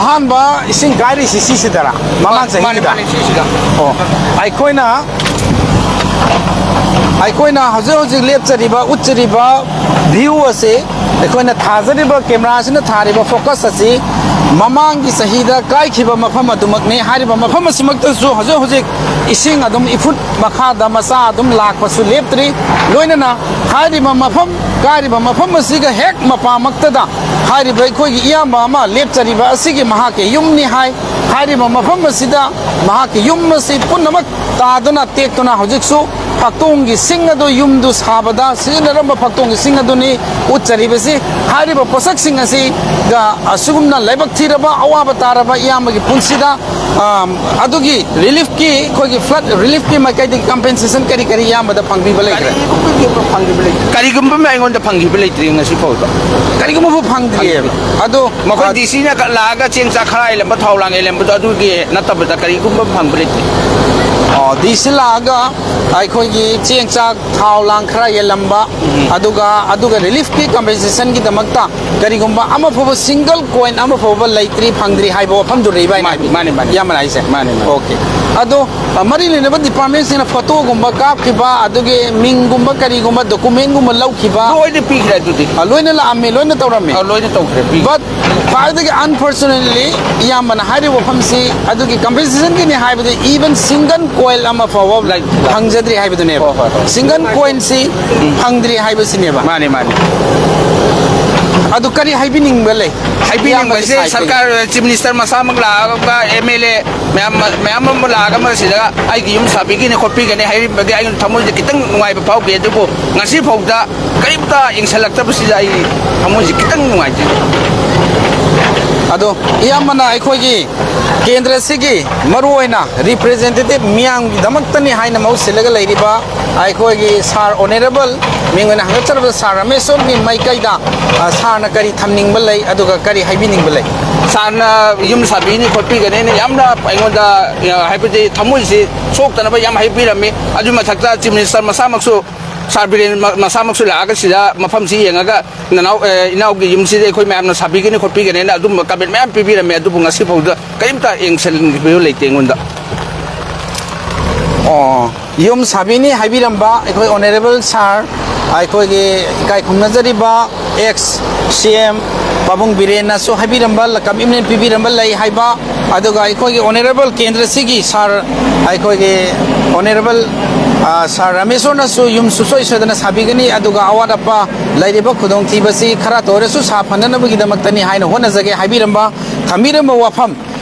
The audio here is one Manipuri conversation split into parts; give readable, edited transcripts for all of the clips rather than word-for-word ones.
ꯑꯍꯥꯟꯕ ꯏꯁꯤꯡ ꯀꯥꯏꯔꯤꯁꯤ ꯁꯤꯁꯤꯗꯔꯥ ꯃꯃꯥꯡ ꯆꯍꯤꯗ ꯑꯣ ꯑꯩꯈꯣꯏꯅ ꯍꯧꯖꯤꯛ ꯂꯦꯞꯆꯔꯤꯕ ꯎꯠꯆꯔꯤꯕ ꯚ꯭ꯌꯨ ꯑꯁꯤ ꯑꯩꯈꯣꯏꯅ ꯊꯥꯖꯔꯤꯕ ꯀꯦꯃꯦꯔꯥꯁꯤꯅ ꯊꯥꯔꯤꯕ ꯐꯣꯀꯁ ꯑꯁꯤ ꯃꯃꯥꯡꯒꯤ ꯆꯍꯤꯗ ꯀꯥꯏꯈꯤꯕ ꯃꯐꯝ ꯑꯗꯨꯃꯛꯅꯤ ꯍꯥꯏꯔꯤꯕ ꯃꯐꯝ ꯑꯁꯤꯃꯛꯇꯁꯨ ꯍꯧꯖꯤꯛ ꯏꯁꯤꯡ ꯑꯗꯨꯝ ꯏꯐꯨꯠ ꯃꯈꯥꯗ ꯃꯆꯥ ꯑꯗꯨꯝ ꯂꯥꯛꯄꯁꯨ ꯂꯦꯞꯇ꯭ꯔꯤ ꯂꯣꯏꯅꯅ ꯍꯥꯏꯔꯤꯕ ꯃꯐꯝ ꯀꯥꯏꯔꯤꯕ ꯃꯐꯝ ꯑꯁꯤꯒ ꯍꯦꯛ ꯃꯄꯥꯃꯛꯇꯗ ꯍꯥꯏꯔꯤꯕ ꯑꯩꯈꯣꯏꯒꯤ ꯏꯌꯥꯝꯕ ꯑꯃ ꯂꯦꯞꯆꯔꯤꯕ ꯑꯁꯤꯒꯤ ꯃꯍꯥꯛꯀꯤ ꯌꯨꯝꯅꯤ ꯍꯥꯏ ꯍꯥꯏꯔꯤꯕ ꯃꯐꯝ ꯑꯁꯤꯗ ꯃꯍꯥꯛꯀꯤ ꯌꯨꯝ ꯑꯁꯤ ꯄꯨꯝꯅꯃꯛ ꯇꯥꯗꯨꯅ ꯇꯦꯛꯇꯨꯅ ꯍꯧꯖꯤꯛꯁꯨ ꯐꯛꯇꯣꯡꯒꯤ ꯁꯤꯡ ꯑꯗꯨ ꯌꯨꯝꯗꯨ ꯁꯥꯕꯗ ꯁꯤꯖꯤꯟꯅꯔꯝꯕ ꯐꯛꯇꯣꯡꯒꯤ ꯁꯤꯡ ꯑꯗꯨꯅꯤ ꯎꯠꯆꯔꯤꯕꯁꯤ ꯍꯥꯏꯔꯤꯕ ꯄꯣꯠꯁꯛꯁꯤꯡ ꯑꯁꯤꯒ ꯑꯁꯤꯒꯨꯝꯅ ꯂꯥꯏꯕꯛ ꯊꯤꯔꯕ ꯑꯋꯥꯕ ꯇꯥꯔꯕ ꯏꯌꯥꯝꯕꯒꯤ ꯄꯨꯟꯁꯤꯗ ꯑꯗꯨꯒꯤ ꯔꯤꯂꯤꯐꯀꯤ ꯑꯩꯈꯣꯏꯒꯤ ꯐ꯭ꯂꯠ ꯔꯤꯂꯤꯐꯀꯤ ꯃꯥꯏꯀꯩꯗꯒꯤ ꯀꯝꯄꯦꯟꯁꯦꯁꯟ ꯀꯔꯤ ꯏꯌꯥꯝꯕꯗ ꯐꯪꯕꯤꯕ ꯂꯩꯈ꯭ꯔꯦ ꯀꯔꯤꯒꯨꯝꯕ ꯑꯃ ꯑꯩꯉꯣꯟꯗ ꯐꯪꯈꯤꯕ ꯂꯩꯇ꯭ꯔꯤ ꯉꯁꯤ ꯐꯥꯎꯕ ꯀꯔꯤꯒꯨꯝꯕ ꯐꯪꯗ꯭ꯔꯤꯑꯕ ꯑꯗꯣ ꯃꯈꯣꯏ ꯗꯤꯁꯤꯅ ꯂꯥꯛꯑꯒ ꯆꯦꯡ ꯆꯥꯛ ꯈꯔ ꯏꯜꯂꯝꯕ ꯊꯥꯎ ꯂꯥꯡ ꯏꯜꯂꯝꯕꯗꯣ ꯑꯗꯨꯒꯤ ꯅꯠꯇꯕꯗ ꯀꯔꯤꯒꯨꯝꯕ ꯐꯪꯕ ꯂꯩꯇ꯭ꯔꯤ ꯗꯤꯁꯤ ꯂꯥꯛꯑꯒ ꯑꯩꯈꯣꯏꯒꯤ ꯆꯦꯡ ꯆꯥꯛ ꯊꯥꯎ ꯂꯥꯡ ꯈꯔ ꯌꯦꯜꯂꯝꯕ ꯑꯗꯨꯒ ꯔꯤꯂꯤꯐꯀꯤ ꯀꯝꯄꯦꯟꯁꯦꯁꯟꯒꯤꯗꯃꯛꯇ ꯀꯔꯤꯒꯨꯝꯕ ꯑꯃ ꯐꯥꯎꯕ ꯁꯤꯡꯒꯜ ꯀꯣꯏꯟ ꯑꯃ ꯐꯥꯎꯕ ꯂꯩꯇ꯭ꯔꯤ ꯐꯪꯗ꯭ꯔꯤ ꯍꯥꯏꯕ ꯋꯥꯐꯝꯗꯨꯔꯤꯕ ꯃꯥꯅꯤ ꯌꯥꯝꯅ ꯍꯥꯏꯁꯦ ꯃꯥꯅꯤ ꯑꯣꯀꯦ ꯑꯗꯣ ꯃꯔꯤ ꯂꯩꯅꯕ ꯗꯤꯄꯥꯔꯠꯃꯦꯟꯁꯤꯡꯅ ꯐꯣꯇꯣꯒꯨꯝꯕ ꯀꯥꯞꯈꯤꯕ ꯑꯗꯨꯒꯤ ꯃꯤꯡꯒꯨꯝꯕ ꯀꯔꯤꯒꯨꯝꯕ ꯗꯣꯀꯨꯃꯦꯟꯒꯨꯝꯕ ꯂꯧꯈꯤꯕ ꯂꯣꯏꯅ ꯄꯤꯈ꯭ꯔꯦ ꯑꯗꯨꯗꯤ ꯂꯣꯏꯅ ꯂꯥꯛꯑꯝꯃꯤ ꯂꯣꯏꯅ ꯇꯧꯔꯝꯃꯤ ꯂꯣꯏꯅ ꯇꯧꯈ꯭ꯔꯦ ꯕꯠ ꯈ꯭ꯋꯥꯏꯗꯒꯤ ꯑꯟꯐꯣꯔꯆꯨꯅꯦꯠꯂꯤ ꯏꯌꯥꯝꯕꯅ ꯍꯥꯏꯔꯤꯕ ꯋꯥꯐꯝꯁꯤ ꯑꯗꯨꯒꯤ ꯀꯝꯄꯦꯟꯁꯦꯁꯟꯒꯤꯅꯤ ꯍꯥꯏꯕꯗꯤ ꯏꯚꯟ ꯁꯤꯡꯒꯜ ꯀꯣꯏꯜ ꯑꯃ ꯐꯥꯎꯕ ꯐꯪꯖꯗ꯭ꯔꯤ ꯍꯥꯏꯕꯗꯨꯅꯦꯕ ꯁꯤꯡꯒꯜ ꯀꯣꯏꯟꯁꯤ ꯐꯪꯗ꯭ꯔꯤ ꯍꯥꯏꯕꯁꯤꯅꯦꯕ ꯃꯥꯅꯤ ꯑꯗꯨ ꯀꯔꯤ ꯍꯥꯏꯕꯤꯅꯤꯡꯕ ꯂꯩ ꯍꯥꯏꯕꯤꯅꯤꯡꯕꯁꯦ ꯁꯔꯀꯥꯔ ꯆꯤꯐ ꯃꯤꯅꯤꯁꯇꯔ ꯃꯁꯥꯃꯛ ꯂꯥꯛꯑꯒ ꯑꯦꯝ ꯑꯦꯜ ꯑꯦ ꯃꯌꯥꯝ ꯑꯃ ꯂꯥꯛꯑꯒ ꯃꯁꯤꯗ ꯑꯩꯒꯤ ꯌꯨꯝ ꯁꯥꯕꯤꯒꯅꯤ ꯈꯣꯠꯄꯤꯒꯅꯤ ꯍꯥꯏꯔꯤꯕꯒꯤ ꯑꯩꯅ ꯊꯃꯣꯏꯁꯦ ꯈꯤꯇꯪ ꯅꯨꯡꯉꯥꯏꯕ ꯐꯥꯎꯈꯤ ꯑꯗꯨꯕꯨ ꯉꯁꯤ ꯐꯥꯎꯗ ꯀꯔꯤꯝꯇ ꯌꯦꯡꯁꯤꯜꯂꯛꯇꯕꯁꯤꯗ ꯑꯩ ꯊꯃꯣꯏꯁꯦ ꯈꯤꯇꯪ ꯅꯨꯡꯉꯥꯏꯖꯩ ꯑꯗꯣ ꯏꯌꯥꯝꯕꯅ ꯑꯩꯈꯣꯏꯒꯤ ꯀꯦꯟꯗ꯭ꯔꯁꯤꯒꯤ ꯃꯔꯨꯑꯣꯏꯅ ꯔꯤꯄ꯭ꯔꯦꯖꯦꯟꯇꯦꯇꯤꯚ ꯃꯤꯌꯥꯝꯒꯤꯗꯃꯛꯇꯅꯤ ꯍꯥꯏꯅ ꯃꯍꯨꯠ ꯁꯤꯜꯂꯒ ꯂꯩꯔꯤꯕ ꯑꯩꯈꯣꯏꯒꯤ ꯁꯥꯔ ꯑꯣꯅꯦꯔꯦꯕꯜ ꯃꯤꯡ ꯑꯣꯏꯅ ꯍꯪꯒꯠꯆꯔꯕ ꯁꯥꯔ ꯔꯥꯃꯦꯁꯣꯔꯒꯤ ꯃꯥꯏꯀꯩꯗ ꯁꯥꯔꯅ ꯀꯔꯤ ꯊꯝꯅꯤꯡꯕ ꯂꯩ ꯑꯗꯨꯒ ꯀꯔꯤ ꯍꯥꯏꯕꯤꯅꯤꯡꯕ ꯂꯩ ꯁꯥꯔꯅ ꯌꯨꯝ ꯁꯥꯕꯤꯅꯤ ꯈꯣꯠꯄꯤꯒꯅꯤ ꯌꯥꯝꯅ ꯑꯩꯉꯣꯟꯗ ꯍꯥꯏꯕꯗꯤ ꯊꯃꯣꯏꯁꯤ ꯁꯣꯛꯇꯅꯕ ꯌꯥꯝ ꯍꯥꯏꯕꯤꯔꯝꯃꯤ ꯑꯗꯨꯒꯤ ꯃꯊꯛꯇ ꯆꯤꯐ ꯃꯤꯅꯤꯁꯇꯔ ꯃꯁꯥꯃꯛꯁꯨ ꯁꯥꯔ ꯕꯤꯔꯦꯟ ꯃꯁꯥꯃꯛꯁꯨ ꯂꯥꯛꯑꯒ ꯁꯤꯗ ꯃꯐꯝꯁꯤ ꯌꯦꯡꯉꯒ ꯏꯅꯥꯎꯒꯤ ꯌꯨꯝꯁꯤꯗ ꯑꯩꯈꯣꯏ ꯃꯌꯥꯝꯅ ꯁꯥꯕꯤꯒꯅꯤ ꯈꯣꯠꯄꯤꯒꯅꯤꯅ ꯑꯗꯨꯝꯕ ꯀꯃꯦꯟ ꯃꯌꯥꯝ ꯄꯤꯕꯤꯔꯝꯃꯤ ꯑꯗꯨꯕꯨ ꯉꯁꯤ ꯐꯥꯎꯗ ꯀꯔꯤꯝꯇ ꯌꯦꯡꯁꯤꯟꯕꯤꯕ ꯂꯩꯇꯦ ꯑꯩꯉꯣꯟꯗ ꯌꯨꯝ ꯁꯥꯕꯤꯅꯤ ꯍꯥꯏꯕꯤꯔꯝꯕ ꯑꯩꯈꯣꯏ ꯑꯣꯅꯦꯔꯦꯕꯜ ꯁꯥꯔ ꯑꯩꯈꯣꯏꯒꯤ ꯏꯀꯥꯏ ꯈꯨꯝꯅꯖꯔꯤꯕ ꯑꯦꯛꯁ ꯁꯤ ꯑꯦꯝ ꯄꯥꯕꯨꯡ ꯕꯤꯔꯦꯟꯅꯁꯨ ꯍꯥꯏꯕꯤꯔꯝꯕ ꯀꯃꯤꯠꯃꯦꯟ ꯄꯤꯕꯤꯔꯝꯕ ꯂꯩ ꯍꯥꯏꯕ ꯑꯗꯨꯒ ꯑꯩꯈꯣꯏꯒꯤ ꯑꯣꯅꯦꯔꯦꯕꯜ ꯀꯦꯟꯗ꯭ꯔꯁꯤꯒꯤ ꯁꯥꯔ ꯑꯩꯈꯣꯏꯒꯤ ꯑꯣꯅꯦꯔꯦꯕꯜ ꯁꯥꯔ ꯔꯥꯃꯦꯁꯣꯔꯅꯁꯨ ꯌꯨꯝ ꯁꯨꯡꯁꯣꯏ ꯁꯣꯏꯗꯅ ꯁꯥꯕꯤꯒꯅꯤ ꯑꯗꯨꯒ ꯑꯋꯥꯠ ꯑꯄꯥ ꯂꯩꯔꯤꯕ ꯈꯨꯗꯣꯡꯊꯤꯕꯁꯤ ꯈꯔ ꯇꯣꯏꯔꯁꯨ ꯁꯥꯐꯅꯅꯕꯒꯤꯗꯃꯛꯇꯅꯤ ꯍꯥꯏꯅ ꯍꯣꯠꯅꯖꯒꯦ ꯍꯥꯏꯕꯤꯔꯝꯕ ꯊꯝꯕꯤꯔꯝꯕ ꯋꯥꯐꯝ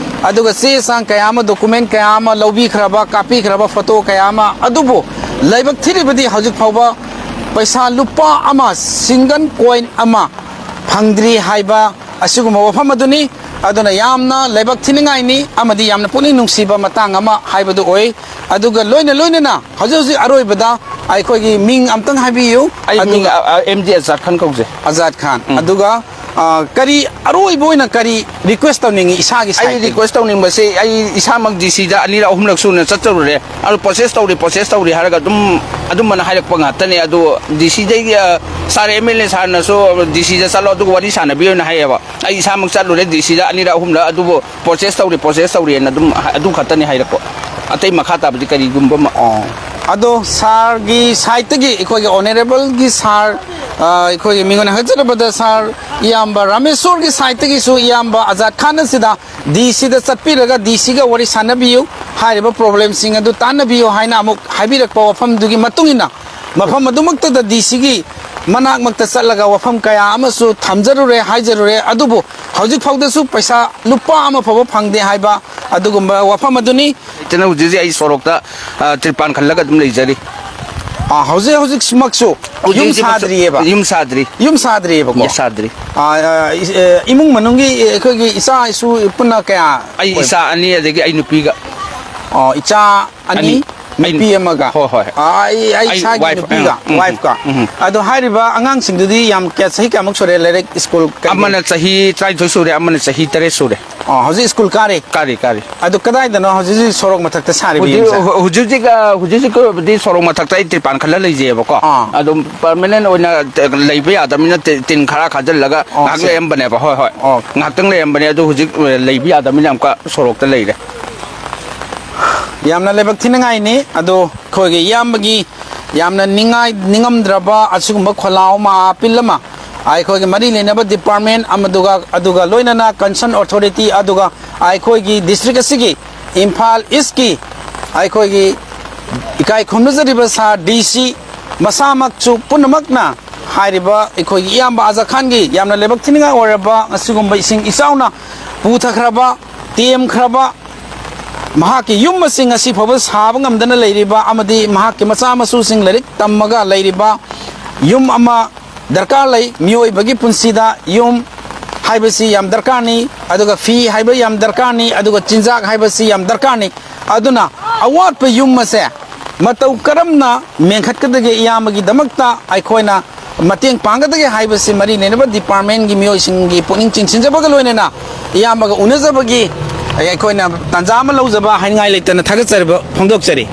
ꯑꯗꯨꯒ ꯆꯦ ꯆꯥꯡ ꯀꯌా ꯑꯃ ꯗꯣꯀꯨꯃꯦꯟ ꯀꯌꯥ ꯑꯃ ꯂꯧꯕꯤꯈ꯭ꯔꯕ ꯀꯥꯞꯄꯤꯈ꯭ꯔꯕ ꯐꯣꯇꯣ ꯀꯌా ꯑꯃ ꯑꯗꯨꯕꯨ ꯂꯥꯏꯕꯛ ꯊꯤꯔꯤꯕꯗꯤ ꯍꯧꯖꯤꯛ ꯐꯥꯎꯕ ꯄꯩꯁꯥ ꯂꯨꯄꯥ ꯑꯃ ꯁꯤꯡꯒꯜ ꯀꯣꯏꯟ ꯑꯃ ꯐꯪꯗ꯭ꯔꯤ ꯍꯥꯏꯕ ꯑꯁꯤꯒꯨꯝꯕ ꯋꯥꯐꯝ ꯑꯗꯨꯅꯤ ꯑꯗꯨꯅ ꯌꯥꯝꯅ ꯂꯥꯏꯕꯛ ꯊꯤꯅꯤꯡꯉꯥꯏꯅꯤ ꯑꯃꯗꯤ ꯌꯥꯝꯅ ꯄꯨꯛꯅꯤꯡ ꯅꯨꯡꯁꯤꯕ ꯃꯇꯥꯡ ꯑꯃ ꯍꯥꯏꯕꯗꯨ ꯑꯣꯏ ꯑꯗꯨꯒ ꯂꯣꯏꯅꯅ ꯍꯧꯖꯤꯛ ꯑꯔꯣꯏꯕꯗ ꯑꯩꯈꯣꯏꯒꯤ ꯃꯤꯡ ꯑꯝꯇꯪ ꯍꯥꯏꯕꯤꯌꯨ ꯑꯗꯨꯒ ꯑꯦꯝ ꯗꯤ ꯑꯖꯥꯗ ꯈꯥꯟ ꯀꯧꯖꯩ ꯑꯖꯥꯗ ꯈꯥꯟ ꯑꯗꯨꯒ ꯀꯔꯤ ꯑꯔꯣꯏꯕ ꯑꯣꯏꯅ ꯀꯔꯤ ꯔꯤꯀ꯭ꯋꯦꯁ ꯇꯧꯅꯤꯡꯉꯤ ꯏꯁꯥꯒꯤ ꯑꯩ ꯔꯤꯀ꯭ꯋꯦꯁ ꯇꯧꯅꯤꯡꯕꯁꯤ ꯑꯩ ꯏꯁꯥꯃꯛ ꯗꯤ ꯁꯤꯗ ꯑꯅꯤꯔꯛ ꯑꯍꯨꯝꯂꯛ ꯁꯨꯅ ꯆꯠꯆꯔꯨꯔꯦ ꯑꯗꯨ ꯄ꯭ꯔꯣꯁꯦꯁ ꯇꯧꯔꯤ ꯍꯥꯏꯔꯒ ꯑꯗꯨꯝꯕꯅ ꯍꯥꯏꯔꯛꯄ ꯉꯥꯛꯇꯅꯦ ꯑꯗꯨ ꯗꯤ ꯁꯤꯗꯒꯤ ꯁꯥꯔ ꯑꯦꯝ ꯑꯦꯜ ꯑꯦ ꯁꯥꯔꯅꯁꯨ ꯗꯤ ꯁꯤꯗ ꯆꯠꯂꯣ ꯑꯗꯨꯒ ꯋꯥꯔꯤ ꯁꯥꯟꯅꯕꯤꯌꯣꯅ ꯍꯥꯏꯌꯦꯕ ꯑꯩ ꯏꯁꯥꯃꯛ ꯆꯠꯂꯨꯔꯦ ꯗꯤ ꯁꯤꯗ ꯑꯅꯤꯔꯛ ꯑꯍꯨꯝꯂꯛ ꯑꯗꯨꯕు ꯄ꯭ꯔꯣꯁꯦꯁ ꯇꯧꯔꯤꯅ ꯑꯗꯨꯝ ꯈꯛꯇꯅꯤ ꯍꯥꯏꯔꯛꯄ ꯑꯇꯩ ꯃꯈꯥ ꯇꯥꯕꯗꯤ ꯀꯔꯤꯒꯨꯝꯕ ꯑꯗꯣ ꯁꯥꯔꯒꯤ ꯁꯥꯏꯠꯇꯒꯤ ꯑꯩꯈꯣꯏꯒꯤ ꯑꯣꯅꯦꯔꯦꯕꯜꯒꯤ ꯁꯥꯔ ꯑꯩꯈꯣꯏꯒꯤ ꯃꯤꯉꯣꯟꯗ ꯍꯪꯒꯠꯆꯔꯕꯗ ꯁꯥꯔ ꯏꯌꯥꯝꯕ ꯔꯥꯃꯦꯁꯣꯔꯒꯤ ꯁꯥꯏꯠꯇꯒꯤꯁꯨ ꯏꯌꯥꯝꯕ ꯑꯖꯥꯗ ꯈꯥꯟ ꯑꯁꯤꯗ ꯗꯤ ꯁꯤꯗ ꯆꯠꯄꯤꯔꯒ ꯗꯤ ꯁꯤꯒ ꯋꯥꯔꯤ ꯁꯥꯟꯅꯕꯤꯌꯨ ꯍꯥꯏꯔꯤꯕ ꯄ꯭ꯔꯣꯕ꯭ꯂꯦꯝꯁꯤꯡ ꯑꯗꯨ ꯇꯥꯟꯅꯕꯤꯌꯨ ꯍꯥꯏꯅ ꯑꯃꯨꯛ ꯍꯥꯏꯕꯤꯔꯛꯄ ꯋꯥꯐꯝꯗꯨꯒꯤ ꯃꯇꯨꯡ ꯏꯟꯅ ꯃꯐꯝ ꯑꯗꯨꯃꯛꯇꯗ ꯗꯤ ꯁꯤꯒꯤ ꯃꯅꯥꯛꯃꯛꯇ ꯆꯠꯂꯒ ꯋꯥꯐꯝ ꯀꯌꯥ ꯑꯃꯁꯨ ꯊꯝꯖꯔꯨꯔꯦ ꯍꯥꯏꯖꯔꯨꯔꯦ ꯑꯗꯨꯕꯨ ꯍꯧꯖꯤꯛ ꯐꯥꯎꯗꯁꯨ ꯄꯩꯁꯥ ꯂꯨꯄꯥ ꯑꯃ ꯐꯥꯎꯕ ꯐꯪꯗꯦ ꯍꯥꯏꯕ ꯑꯗꯨꯒꯨꯝꯕ ꯋꯥꯐꯝ ꯑꯗꯨꯅꯤ ꯍꯧꯖꯤꯛ ꯑꯩ ꯁꯣꯔꯣꯛꯇ ꯇ꯭रिꯄꯥꯟ ꯈꯜꯂꯒ ꯑꯗꯨꯝ ꯂꯩꯖꯔꯤ ꯍꯧꯖꯤꯛꯃꯛꯁꯨ ꯌꯨꯝ ꯁꯥꯗ꯭ꯔꯤꯑꯕꯀꯣ ꯁꯥꯗ꯭ꯔꯤ ꯏꯃꯨꯡ ꯃꯅꯨꯡꯒꯤ ꯑꯩꯈꯣꯏꯒꯤ ꯏꯆꯥ ꯏꯁꯨ ꯄꯨꯟꯅ ꯀꯌా ꯑꯩ ꯏꯆꯥ ꯑꯅꯤ ꯑꯗꯒꯤ ꯑꯩ ꯅꯨꯄꯤꯒ ꯏꯆꯥ ꯑꯅꯤ ꯅꯨꯄꯤ ꯑꯃꯒ ꯑꯩ ꯏꯁꯥꯒꯤ ꯅꯨꯄꯤꯒ ꯋꯥꯏꯐꯀ ꯑꯗꯣ ꯍꯥꯏꯔꯤꯕ ꯑꯉꯥꯡꯁꯤꯡꯗꯨꯗꯤ ꯆꯍꯤ ꯀꯌꯥꯃꯨꯛ ꯁꯨꯔꯦ ꯂꯥꯏꯔꯤꯛ ꯁ꯭ꯀꯨꯜ ꯑꯃꯅ ꯆꯍꯤ 19 ꯁꯨꯔꯦ ꯑꯃꯅ ꯆꯍꯤ 3 ꯁꯨꯔꯦ ꯍꯧꯖꯤꯛ ꯁ꯭ꯀꯨꯜ ꯀꯥꯔꯤ ꯀꯥꯔꯤ ꯑꯗꯨ ꯀꯗꯥꯏꯗꯅꯣ ꯍꯧꯖꯤꯛ ꯁꯣꯔꯣꯛ ꯃꯊꯛꯇ ꯁꯥꯔꯤꯕ ꯌꯨꯝꯁꯦ ꯍꯧꯖꯤꯛꯀꯤ ꯁꯣꯔꯣꯛ ꯃꯊꯛꯇ ꯑꯩ ꯇ꯭ꯔꯤꯄꯥꯟ ꯈꯜꯂ ꯂꯩꯖꯩꯑꯕꯀꯣ ꯑꯗꯨꯝ ꯄꯔꯃꯅꯦꯟ ꯑꯣꯏꯅ ꯂꯩꯕ ꯌꯥꯗꯕꯅꯤ나 ꯇꯤꯟ ꯈꯔ ꯈꯥꯖꯤꯜꯂꯒ ꯉꯥꯏꯍꯥꯛ ꯂꯩꯔꯝꯕꯅꯦꯕ ꯍꯣꯏ ꯉꯥꯏꯍꯥꯛꯇꯪ ꯂꯩꯔꯝꯕꯅꯦ ꯑꯗꯨ ꯍꯧꯖꯤꯛ ꯂꯩꯕ ꯌꯥꯗꯕꯅꯤꯅ ꯑꯃꯨꯛꯀ ꯁꯣꯔꯣꯛꯇ ꯂꯩꯔꯦ ꯌꯥꯝꯅ ꯂꯥꯏꯕꯛ ꯊꯤꯅꯤꯡꯉꯥꯏꯅꯤ ꯑꯗꯣ ꯑꯩꯈꯣꯏꯒꯤ ꯏꯌꯥꯝꯕꯒꯤ ꯌꯥꯝꯅ ꯅꯤꯡꯉꯝꯗ꯭ꯔꯕ ꯑꯁꯤꯒꯨꯝꯕ ꯈꯣꯜꯂꯥꯎ ꯑꯃ ꯑꯄꯤꯜ ꯑꯃ ꯑꯩꯈꯣꯏꯒꯤ ꯃꯔꯤ ꯂꯩꯅꯕ ꯗꯤꯄꯥꯔꯠꯃꯦꯟ ꯑꯗꯨꯒ ꯂꯣꯏꯅꯅ ꯀꯟꯁꯔꯟ ꯑꯣꯊꯣꯔꯤꯇꯤ ꯑꯗꯨꯒ ꯑꯩꯈꯣꯏꯒꯤ ꯗꯤꯁꯇ꯭ꯔꯤꯛ ꯑꯁꯤꯒꯤ ꯏꯝꯐꯥꯜ ꯏꯁꯀꯤ ꯑꯩꯈꯣꯏꯒꯤ ꯏꯀꯥꯏ ꯈꯨꯝꯅꯖꯔꯤꯕ ꯁꯥꯔ DC ꯃꯁꯥꯃꯛꯁꯨ ꯄꯨꯝꯅꯃꯛꯅ ꯍꯥꯏꯔꯤꯕ ꯑꯩꯈꯣꯏꯒꯤ ꯏꯌꯥꯝꯕ ꯑꯖꯥ ꯈꯥꯟꯒꯤ ꯌꯥꯝꯅ ꯂꯥꯏꯕꯛ ꯊꯤꯅꯤꯡꯉꯥꯏ ꯑꯣꯏꯔꯕ ꯑꯁꯤꯒꯨꯝꯕ ꯏꯁꯤꯡ ꯏꯆꯥꯎꯅ ꯄꯨꯊꯈ꯭ꯔꯕ ꯇꯦꯝꯈ꯭ꯔꯕ ꯃꯍꯥꯛꯀꯤ ꯌꯨꯝ ꯑꯁꯤ ꯉꯁꯤ ꯐꯥꯎꯕ ꯁꯥꯕ ꯉꯝꯗꯅ ꯂꯩꯔꯤꯕ ꯑꯃꯗꯤ ꯃꯍꯥꯛꯀꯤ ꯃꯆꯥ ꯃꯁꯨꯁꯤꯡ ꯂꯥꯏꯔꯤꯛ ꯇꯝꯃꯒ ꯂꯩꯔꯤꯕ ꯌꯨꯝ ꯑꯃ ꯗꯔꯀꯥꯔ ꯂꯩ ꯃꯤꯑꯣꯏꯕꯒꯤ ꯄꯨꯟꯁꯤꯗ ꯌꯨꯝ ꯍꯥꯏꯕꯁꯤ ꯌꯥꯝ ꯗꯔꯀꯥꯔꯅꯤ ꯑꯗꯨꯒ ꯐꯤ ꯍꯥꯏꯕ ꯌꯥꯝ ꯗꯔꯀꯥꯔꯅꯤ ꯑꯗꯨꯒ ꯆꯤꯟꯖꯥꯛ ꯍꯥꯏꯕꯁꯤ ꯌꯥꯝ ꯗꯔꯀꯥꯔꯅꯤ ꯑꯗꯨꯅ ꯑꯋꯥꯠꯄ ꯌꯨꯝ ꯑꯁꯦ ꯃꯇꯧ ꯀꯔꯝꯅ ꯃꯦꯟꯈꯠꯀꯗꯒꯦ ꯏꯌꯥꯝꯕꯒꯤꯗꯃꯛꯇ ꯑꯩꯈꯣꯏꯅ ꯃꯇꯦꯡ ꯄꯥꯡꯒꯗꯒꯦ ꯍꯥꯏꯕꯁꯤ ꯃꯔꯤ ꯂꯩꯅꯕ ꯗꯤꯄꯥꯔꯠꯃꯦꯟꯒꯤ ꯃꯤꯑꯣꯏꯁꯤꯡꯒꯤ ꯄꯨꯛꯅꯤꯡ ꯆꯤꯡꯁꯤꯟꯖꯕꯒ ꯂꯣꯏꯅꯅ ꯏꯌꯥꯝꯕꯒ ꯎꯅꯖꯕꯒꯤ ꯑꯩꯈꯣꯏꯅ ꯇꯥꯟꯖꯥ ꯑꯃ ꯂꯧꯖꯕ ꯍꯥꯏꯅꯤꯡꯉꯥꯏ ꯂꯩꯇꯅ ꯊꯥꯒꯠꯆꯔꯤꯕ ꯐꯣꯡꯗꯣꯛꯆꯔꯤ